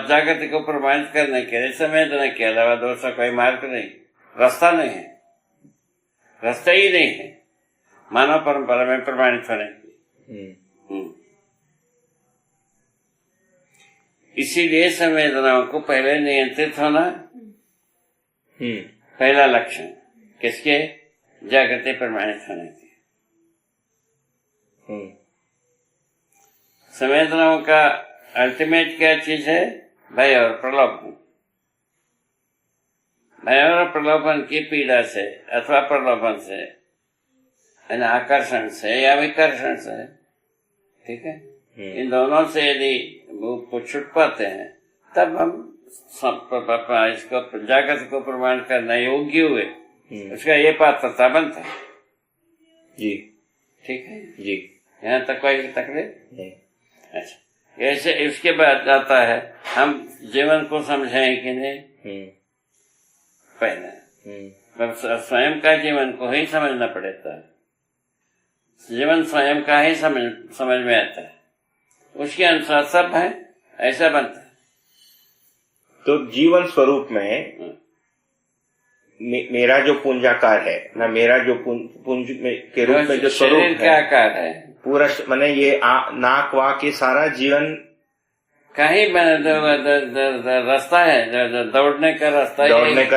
जागृति को प्रमाणित करने के लिए संवेदना के अलावा दूसरा कोई मार्ग नहीं, रास्ता नहीं है, रास्ता ही नहीं है मानव परंपरा में प्रमाणित होने की। इसीलिए संवेदनाओं को पहले नियंत्रित होना पहला लक्षण, किसके? जागृति प्रमाणित होने की। संवेदनाओं का अल्टीमेट क्या चीज है? भय और प्रलोभन। भय और प्रलोभन की पीड़ा से अथवा प्रलोभन से, आकर्षण से या विकर्षण से, ठीक है, इन दोनों से यदि वो छुट पाते हैं तब हम इसको जागृत को प्रमाण करना योग्य हुए, उसका ये पात्रता बनता है। जी, ठीक है जी, यहाँ तक कोई तकलीफ नहीं। अच्छा, ऐसे इसके बाद आता है हम जीवन को समझें कि नहीं। पहले स्वयं का जीवन को ही समझना पड़ता है। जीवन स्वयं का ही समझ में आता है, उसके अनुसार सब है, ऐसा बनता है। तो जीवन स्वरूप में मेरा जो पुंजाकार है ना, मेरा जो पुंज के रूप में जो स्वरूप है, क्या आकार है पूरा, माने ये नाक वाक ये सारा जीवन कहीं रास्ता है, दौड़ने का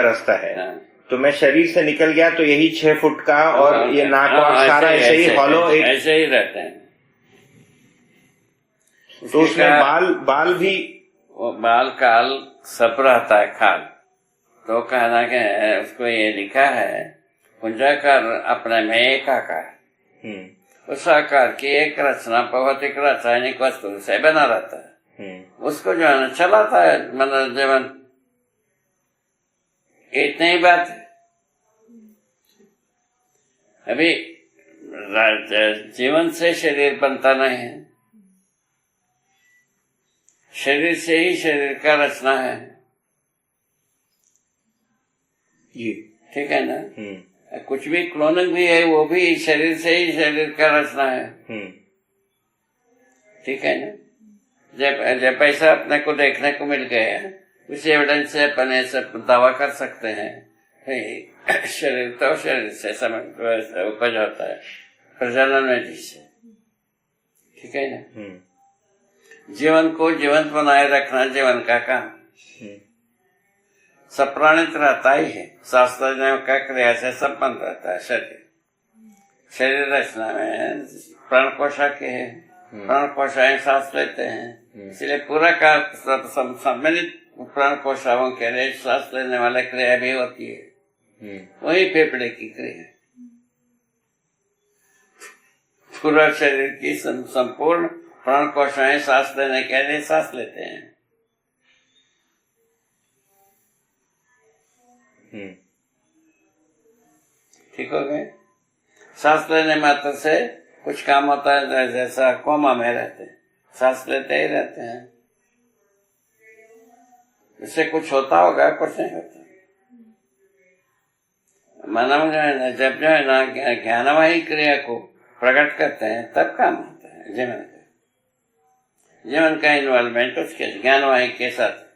रास्ता है। हाँ। तो मैं शरीर से निकल गया तो यही 6 फुट का और ये नाक वाक सारा ऐसे ही हॉलो, ऐसे ही रहते हैं। तो उसमें बाल भी, बाल काल सब रहता है खाल। तो कहना के उसको ये लिखा है, पुंजाकार अपने में एक आकार, उस आकार की एक रचना भौतिक रासायनिक वस्तु से बना रहता है। उसको जो है ना चलाता है मतलब जीवन। इतनी ही बात है। अभी जीवन से शरीर बनता नहीं है, शरीर से ही शरीर का रचना है। जी, ठीक है ना। कुछ भी क्लोनिंग भी है, वो भी शरीर से ही शरीर का रचना है। ठीक है ना। जब पैसा अपने को देखने को मिल गया, उस एविडेंस से अपन ऐसा दावा कर सकते हैं शरीर तो शरीर से उपज होता है, प्रजनन में से। ठीक है ना। जीवन को जीवंत बनाए रखना जीवन का काम। सब प्राणित रहता ही है, शास्त्र का क्रिया से सब बन रहता है। शरीर रचना में प्राण कोशा के है, प्राण कोशाएं सांस लेते हैं, इसलिए पूरा कार्य सम्मिलित प्राण कोशाओं के लिए सांस लेने वाला क्रिया भी होती है, वही फेफड़े की क्रिया। पूरा शरीर की संपूर्ण प्राण कोशाएं सांस लेने के लिए सांस लेते हैं। ठीक हो गए। सांस लेने मात्र से कुछ काम होता है, जैसा कोमा में रहते हैं, सांस लेते ही रहते हैं, इससे कुछ होता होगा, कुछ नहीं होता। मानव जो है ना, जब जो है ना ज्ञानवाही क्रिया को प्रकट करते हैं तब काम होता है जीवन का। जीवन का इन्वॉल्वमेंट उसके ज्ञानवाही के साथ।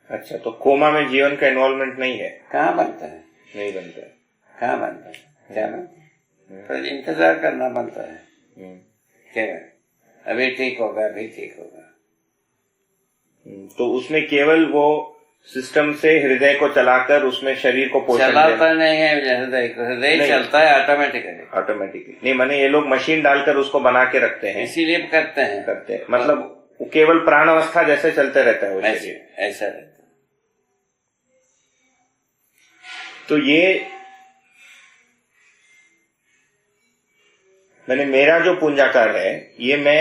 अच्छा, तो कोमा में जीवन का इन्वॉल्वमेंट नहीं है? कहाँ बनता है? नहीं बनता है। कहाँ बनता है? क्या बनता है? तो इंतजार करना बनता है। क्या अभी ठीक होगा, अभी ठीक होगा। तो उसमें केवल वो सिस्टम से हृदय को चलाकर उसमें शरीर को पोषण चलाता नहीं है हृदय को, हृदय चलता है ऑटोमेटिकली। नहीं माने ये लोग मशीन डालकर उसको बना के रखते हैं, इसीलिए करते हैं मतलब वो केवल प्राणावस्था जैसे चलते रहता है वो शरीर, ऐसा रहता है। तो ये मैंने मेरा जो पुंजाकार है ये मैं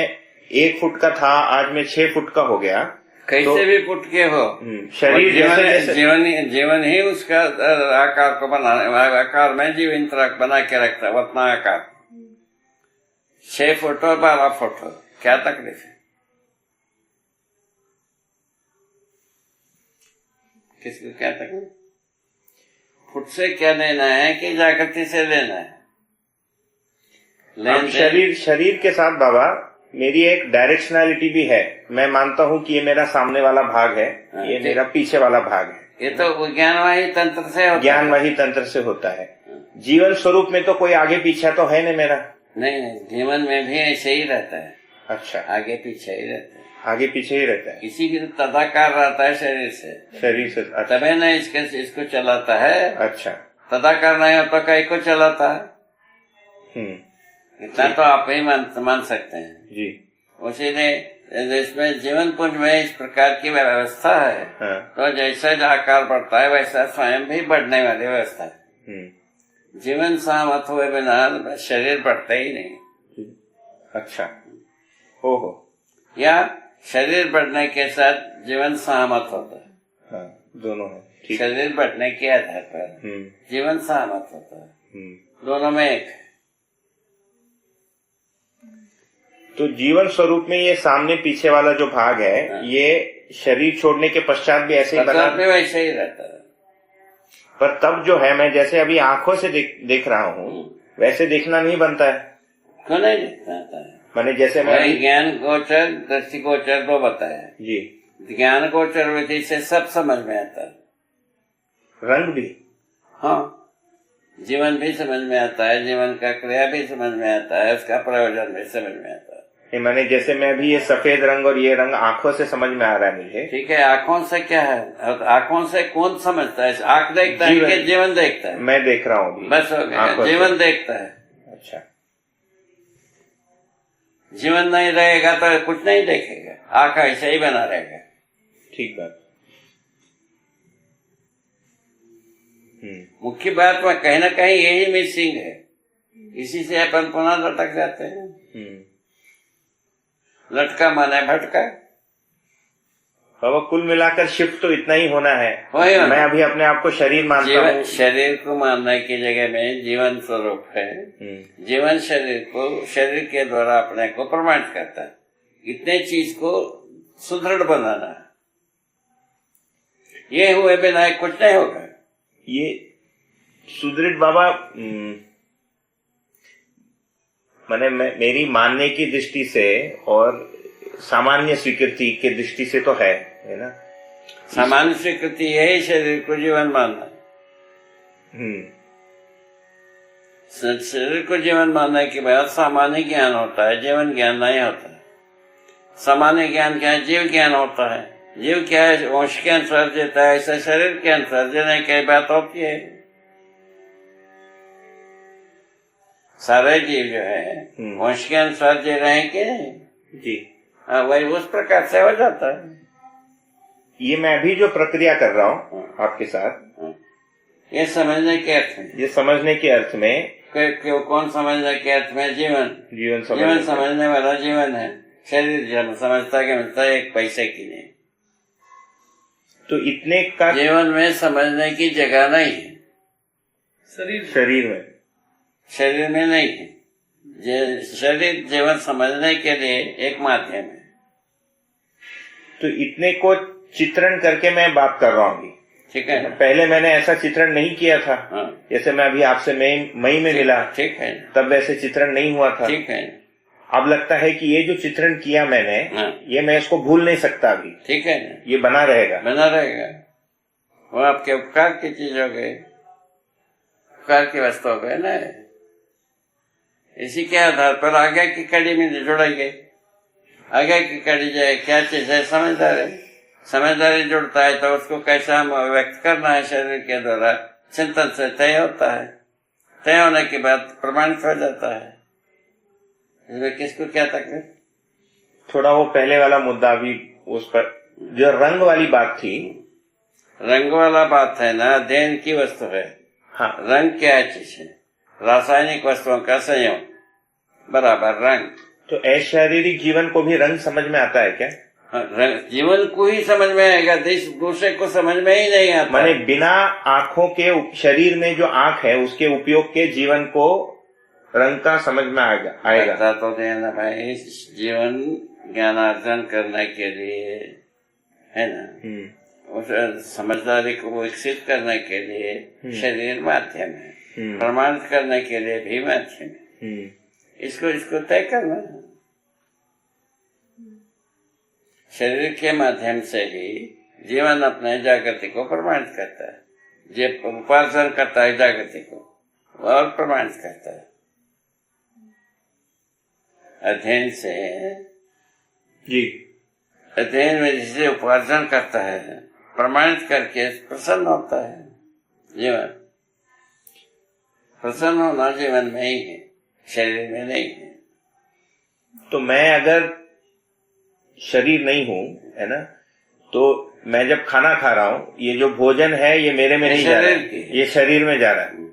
1 फुट का था, आज मैं 6 फुट का हो गया। कैसे भी फुट के हो, शरीर जैसे जीवन ही उसका आकार को आकार में जीवन बना के रखता है, अपना आकार। 6 फुट और 12 फुट हो, क्या तकलीफ है? किसको क्या तकलीफ? फुट से क्या लेना है कि जागृति से लेना है? शरीर के साथ बाबा मेरी एक डायरेक्शनैलिटी भी है। मैं मानता हूँ कि ये मेरा सामने वाला भाग है, ये मेरा पीछे वाला भाग है। ये तो ज्ञानवाही तंत्र से होता है। ज्ञानवाही तंत्र से होता है। जीवन स्वरूप में तो कोई आगे पीछे तो है नहीं मेरा। नहीं, जीवन में भी ऐसे ही रहता है। अच्छा, आगे पीछे ही रहता है, आगे पीछे ही रहता है। इसी की तदाकार रहता है शरीर से। अच्छा। तभी ना इसको चलाता है। अच्छा, तदाकार नहीं हो तो कई को चलाता है। इतना तो आप ही मान सकते हैं जी। उसी ने इसमें जीवन पुंज में इस प्रकार की व्यवस्था है। हाँ। तो जैसा आकार बढ़ता है वैसा स्वयं भी बढ़ने वाली व्यवस्था है। जीवन सहमत हुए बिना शरीर बढ़ता ही नहीं। अच्छा, ओहो। या शरीर बढ़ने के साथ जीवन सहमत होता है। हाँ, दोनों है। ठीक। शरीर बढ़ने के आधार पर जीवन सहमत होता है, दोनों में एक। तो जीवन स्वरूप में ये सामने पीछे वाला जो भाग है ये शरीर छोड़ने के पश्चात भी ऐसे ही बना, वैसे ही रहता है। पर तब जो है मैं जैसे अभी आंखों से देख रहा हूँ वैसे देखना नहीं बनता है। क्यों नहीं दिखता है? मैंने जैसे मैं ज्ञान गोचर दृष्टि गोचर दो बताया जी। ज्ञान गोचर विधि से सब समझ में आता है, रंग भी। हाँ, जीवन भी समझ में आता है, जीवन का क्रिया भी समझ में आता है, उसका प्रयोजन भी समझ में आता है। मैंने जैसे मैं भी ये सफेद रंग और ये रंग आंखों से समझ में आ रहा है मुझे। ठीक है, आंखों से क्या है? आंखों से कौन समझता है? आंख देखता है कि जीवन देखता है? मैं देख रहा हूँ। बस हो गया, जीवन देखता है। अच्छा, जीवन नहीं रहेगा तो कुछ नहीं देखेगा, आंख ऐसे ही बना रहेगा। ठीक बात। मुख्य बात में कहीं ना कहीं यही मिसिंग है, इसी से अपन पुनः लटक जाते हैं। लटका माने भटका। बाबा कुल मिलाकर शिफ्ट तो इतना ही होना है। मैं अभी अपने आप को शरीर मानता हूँ। शरीर को मानने की जगह में जीवन स्वरूप है। जीवन शरीर के द्वारा अपने को प्रमाणित करता है। इतने चीज को सुदृढ़ बनाना है, ये हुए बिना कुछ नहीं होगा। ये सुदृढ़ बाबा मैंने मेरी मानने की दृष्टि से और सामान्य स्वीकृति की दृष्टि से तो है ना। सामान्य स्वीकृति यही शरीर को जीवन मानना। शरीर को जीवन मानने के बाद सामान्य ज्ञान होता है, जीवन ज्ञान नहीं होता है। सामान्य ज्ञान क्या है? जीव ज्ञान होता है। जीव क्या है? वंश के अनुसार जीता है, ऐसा शरीर के अनुसार जीने की बात होती है। सारे जीव जो है वंश के अनुसार जी रहे हैं कि नहीं जी? हाँ, वही उस प्रकार से हो जाता है। ये मैं भी जो प्रक्रिया कर रहा हूँ आपके साथ, ये समझने के अर्थ में, ये समझने के अर्थ में कौन समझने के अर्थ में? जीवन समझने वाला जीवन है। शरीर समझता कि मिलता है एक पैसे की नहीं। तो इतने का जीवन में समझने की जगह नहीं है। शरीर में नहीं है। शरीर जीवन समझने के लिए एक माध्यम है। तो इतने को चित्रण करके मैं बात कर रहा हूँ। ठीक है, पहले मैंने ऐसा चित्रण नहीं किया था। हाँ। जैसे मैं अभी आपसे मई में मिला, ठीक है, तब वैसे चित्रण नहीं हुआ था। ठीक है। अब लगता है कि ये जो चित्रण किया मैंने, हाँ। ये मैं इसको भूल नहीं सकता अभी। ठीक है, ये बना रहेगा। वो आपके उपकार की चीज हो गई, उपकार की वस्तु हो गई ना। इसी के आधार पर आगे की कड़ी में जुड़ेंगे। आगे की कड़ी जो है क्या चीज है? समझदार है। समझदारी जुड़ता है तो उसको कैसा हम व्यक्त करना है शरीर के द्वारा चिंतन से तय होता है। तय होने के बाद प्रमाणित हो जाता है। इसमें किसको क्या तकलीफ? थोड़ा वो पहले वाला मुद्दा भी उस पर जो रंग वाली बात थी, रंग वाला बात है ना, अध्ययन की वस्तु है। हाँ, रंग क्या चीज है? रासायनिक वस्तुओं का संयोग बराबर रंग। तो अशारीरिक जीवन को भी रंग समझ में आता है क्या? हाँ, जीवन को ही समझ में आएगा, दूसरे को समझ में ही नहीं आता। माने बिना आंखों के शरीर में जो आंख है उसके उपयोग के जीवन को रंग का समझ में आएगा। बता तो देना भाई, जीवन ज्ञानार्जन करने के लिए है ना, उस समझदारी को विकसित करने के लिए शरीर माध्यम है, प्रमाणित करने के लिए भी माध्यम है। इसको तय करना है। शरीर के माध्यम से ही जीवन अपने जागृति को प्रमाणित करता है। जो उपार्जन करता है जागृति को और प्रमाणित करता है अध्ययन से। जी, अध्ययन में जिसे उपार्जन करता है, प्रमाणित करके प्रसन्न होता है। जीवन प्रसन्न होना जीवन में ही है, शरीर में नहीं है। तो मैं अगर शरीर नहीं हूँ, है ना, तो मैं जब खाना खा रहा हूँ, ये जो भोजन है ये मेरे में नहीं जा रहा है, ये शरीर में जा रहा है।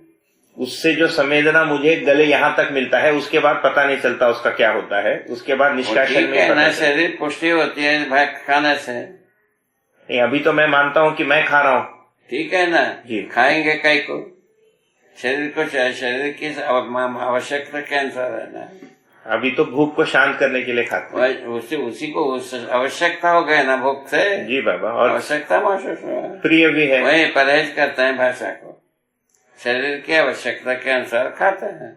उससे जो संवेदना मुझे गले यहाँ तक मिलता है, उसके बाद पता नहीं चलता उसका क्या होता है, उसके बाद निष्कासन में ना शरीर पुष्टि होती है भाई खाने से। नहीं, अभी तो मैं मानता हूँ कि मैं खा रहा हूँ। ठीक है ना जी, खाएंगे कई को, शरीर को चाहे शरीर की आवश्यकता के अनुसार है ना। अभी तो भूख को शांत करने के लिए खाते हैं। उसी को आवश्यकता हो गए ना भूख से। जी बाबा, और आवश्यकता महसूस हुआ, प्रिय भी है। वही परहेज करते हैं भाषा को, शरीर की आवश्यकता के अनुसार खाते हैं।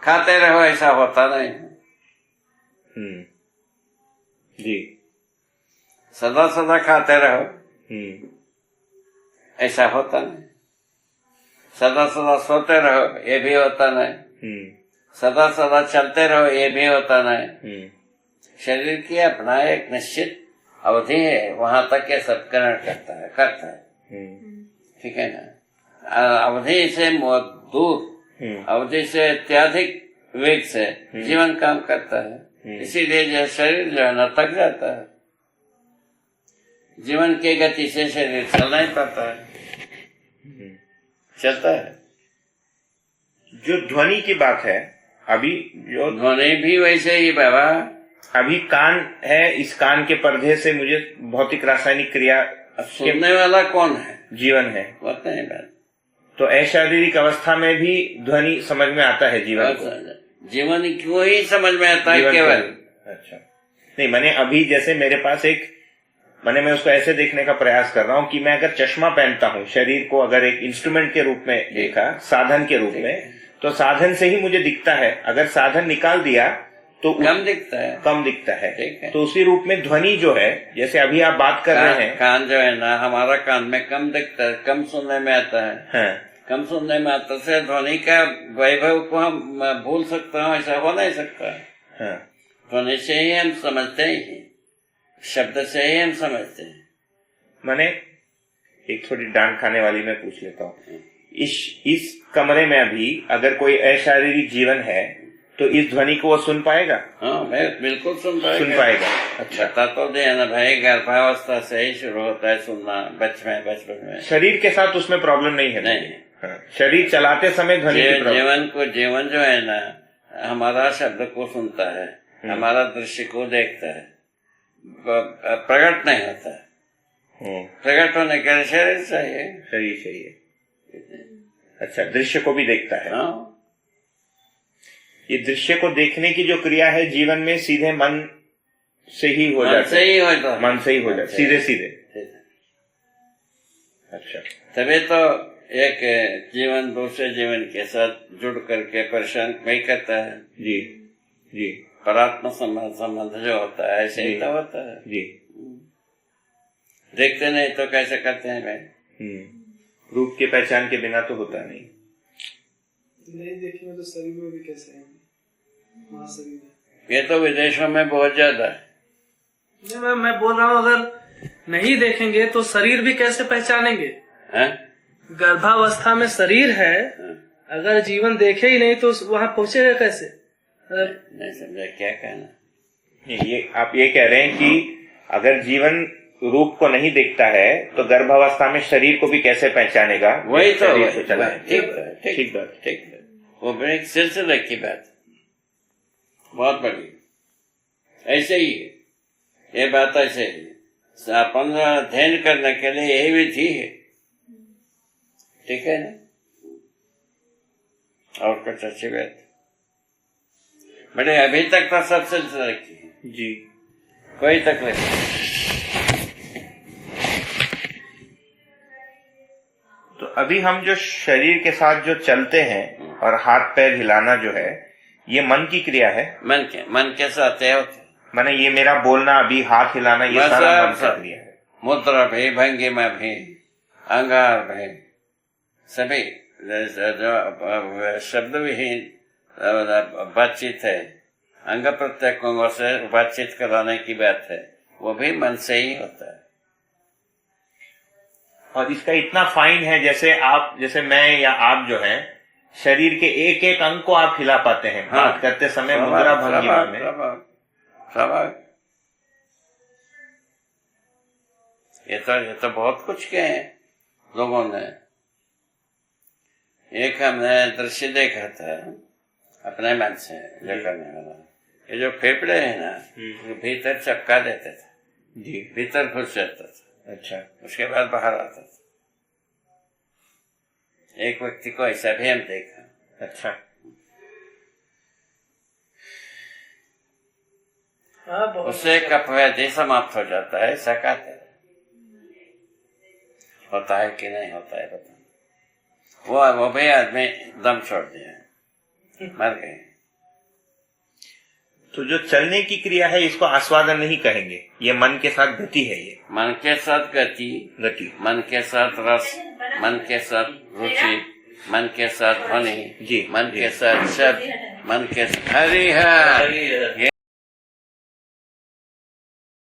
खाते रहो ऐसा होता नहीं। जी, सदा सदा खाते रहो ऐसा होता नहीं। सदा सदा सोते रहो ये भी होता नहीं। सदा सदा चलते रहो ये भी होता नहीं। शरीर की अपना एक निश्चित अवधि है, वहां तक ये सब करता है। ठीक है ना। अवधि से दूर, अवधि से अत्यधिक वेग से जीवन काम करता है। इसीलिए जो शरीर जो है न थक जाता है। जीवन की गति से शरीर चल नहीं पाता है, चलता है। जो ध्वनि की बात है, अभी जो ध्वनि भी वैसे ही बाबा, अभी कान है, इस कान के पर्दे से मुझे भौतिक रासायनिक क्रिया, सुनने वाला कौन है? जीवन है। होता है बात। तो अशारीरिक अवस्था में भी ध्वनि समझ में आता है जीवन को। जीवन क्यों ही समझ में आता है केवल। अच्छा, नहीं मैंने अभी जैसे मेरे पास मैं उसको ऐसे देखने का प्रयास कर रहा हूँ कि मैं अगर चश्मा पहनता हूँ, शरीर को अगर एक इंस्ट्रूमेंट के रूप में देखा, साधन के रूप में, तो साधन से ही मुझे दिखता है। अगर साधन निकाल दिया तो कम दिखता है। तो उसी रूप में ध्वनि जो है, जैसे अभी आप बात कर रहे हैं, कान जो है ना, हमारा कान में कम दिखता है, कम सुनने में आता है। हाँ। कम सुनने में आता से ध्वनि का वैभव को हम भूल सकता हूँ, ऐसा हो नहीं सकता। हाँ। ध्वनि से ही हम समझते हैं, शब्द से ही हम समझते हैं। मैंने एक थोड़ी डांट खाने वाली मैं पूछ लेता हूँ, इस कमरे में अभी अगर कोई अशारीरिक जीवन है तो इस ध्वनि को वो सुन पाएगा? हाँ, मैं बिल्कुल सुन पाएगा। अच्छा, बता तो दे ना भाई, गर्भावस्था से ही शुरू होता है सुनना, बचपन में। शरीर के साथ उसमें प्रॉब्लम नहीं है? नहीं। हाँ, शरीर चलाते समय ध्वनि की प्रॉब्लम। जीवन जो है ना, हमारा शब्द को सुनता है, हमारा दृश्य को देखता है, प्रकट नहीं होता है। प्रकट होने के लिए शरीर चाहिए। अच्छा, दृश्य को भी देखता है। हाँ। ये दृश्य को देखने की जो क्रिया है जीवन में सीधे मन से ही हो जाता है। मन से ही हो जाता है, सीधे। अच्छा, तभी तो एक जीवन दूसरे जीवन के साथ जुड़ करके परेशान नहीं करता है। जी। परात्मा संबंध जो होता है ऐसे ही तो होता है। जी। देखते नहीं तो कैसे करते हैं भाई? रूप के पहचान के बिना तो होता नहीं देखेंगे तो शरीर में भी कैसे है, महाशरीर। ये तो विदेशों में बहुत ज्यादा है। मैं बोल रहा हूँ, अगर नहीं देखेंगे तो शरीर भी कैसे पहचानेंगे? हैं? गर्भावस्था में शरीर है, अगर जीवन देखे ही नहीं तो वहां पहुंचेगा कैसे? नहीं समझा क्या कहना। ये आप ये कह रहे हैं कि अगर जीवन रूप को नहीं देखता है तो गर्भावस्था में शरीर को भी कैसे पहचानेगा? वही तो शरीर से चला है। ठीक बात, ठीक बात। वो बड़े एक सिलसिले की बात, बहुत बड़ी। ऐसे ही है ये बात, ऐसे ही अपन अध्ययन करने के लिए यही विधि है, ठीक है ना? और कुछ अच्छी बात बड़े अभी तक तो सब सिलसिले की है जी, कोई तकलीफ नहीं। तो अभी हम जो शरीर के साथ जो चलते हैं और हाथ पैर हिलाना जो है, ये मन की क्रिया है। मन के साथ है होते, माने ये मेरा बोलना, अभी हाथ हिलाना, ये सारा मन की क्रिया है। मुद्रा भी, भंगिमा भी, अंगार भी, सभी जो शब्द विहीन बातचीत है, अंग प्रत्यंगों से बातचीत कराने की बात है, वो भी मन से ही होता है। और इसका इतना फाइन है, जैसे मैं या आप जो हैं, शरीर के एक एक अंग को आप हिला पाते हैं। हाँ, बात करते समय मुद्रा भंगिमा में। स्वाभाविक। ये तो बहुत कुछ कहे हैं लोगों ने। एक हमने दृश्य देखा था अपने मन से जो करने वाला, ये जो फेफड़े है ना, भीतर चपका देते थे जी, भीतर घुस जाता था, अच्छा, उसके बाद बाहर आता था। एक व्यक्ति को ऐसा भी हम देखा। अच्छा, हाँ, बहुत उससे कफव्याधि समाप्त हो जाता है, ऐसा कहते हैं। होता है कि नहीं होता है पता। वो भी आदमी दम छोड़ दिया, मर गए। तो जो चलने की क्रिया है इसको आस्वादन नहीं कहेंगे, ये मन के साथ गति है। ये मन के साथ गति, मन के साथ रस, मन के साथ रुचि, मन के साथ ध्वनि, जी, मन के साथ शब्द, मन के साथ हरि है।